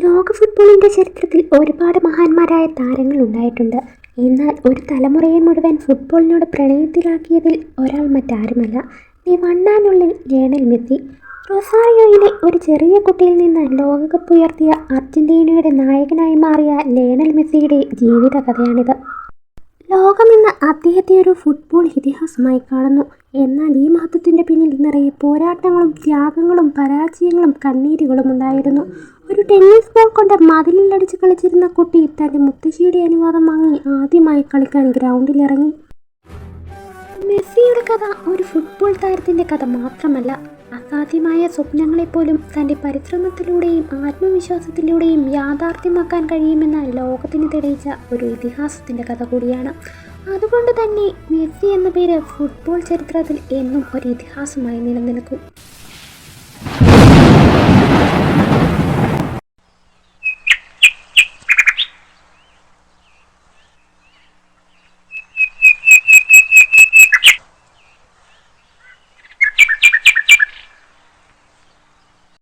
ലോക ഫുട്ബോളിൻ്റെ ചരിത്രത്തിൽ ഒരുപാട് മഹാന്മാരായ താരങ്ങൾ ഉണ്ടായിട്ടുണ്ട്. എന്നാൽ ഒരു തലമുറയെ മുഴുവൻ ഫുട്ബോളിനോട് പ്രണയത്തിലാക്കിയതിൽ ഒരാൾ മറ്റാരുമല്ല, the one and only Lionel Messi. റൊസാരിയോയിലെ ഒരു ചെറിയ കുട്ടിയിൽ നിന്ന് ലോകകപ്പ് ഉയർത്തിയ അർജന്റീനയുടെ നായകനായി മാറിയ ലയണൽ മെസ്സിയുടെ ജീവിത കഥയാണിത്. ലോകമിന്ന് അദ്ദേഹത്തെ ഒരു ഫുട്ബോൾ ഇതിഹാസമായി കാണുന്നു. എന്നാൽ ഈ മഹത്വത്തിൻ്റെ പിന്നിൽ നിറയെ പോരാട്ടങ്ങളും ത്യാഗങ്ങളും പരാജയങ്ങളും കണ്ണീരുകളും ഉണ്ടായിരുന്നു. ഒരു ടെന്നീസ് ബോൾ കൊണ്ട് മതിലിലടിച്ച് കളിച്ചിരുന്ന കുട്ടി തൻ്റെ മുത്തശ്ശിയുടെ അനുവാദം വാങ്ങി ആദ്യമായി കളിക്കാൻ ഗ്രൗണ്ടിലിറങ്ങി. മെസ്സിയുടെ കഥ ഒരു ഫുട്ബോൾ താരത്തിൻ്റെ കഥ മാത്രമല്ല, അസാധ്യമായ സ്വപ്നങ്ങളെപ്പോലും തൻ്റെ പരിശ്രമത്തിലൂടെയും ആത്മവിശ്വാസത്തിലൂടെയും യാഥാർത്ഥ്യമാക്കാൻ കഴിയുമെന്ന ലോകത്തിന് തെളിയിച്ച ഒരു ഇതിഹാസത്തിൻ്റെ കഥ കൂടിയാണ്. അതുകൊണ്ട് തന്നെ മെസ്സി എന്ന പേര് ഫുട്ബോൾ ചരിത്രത്തിൽ എന്നും ഒരു ഇതിഹാസമായി നിലനിൽക്കും.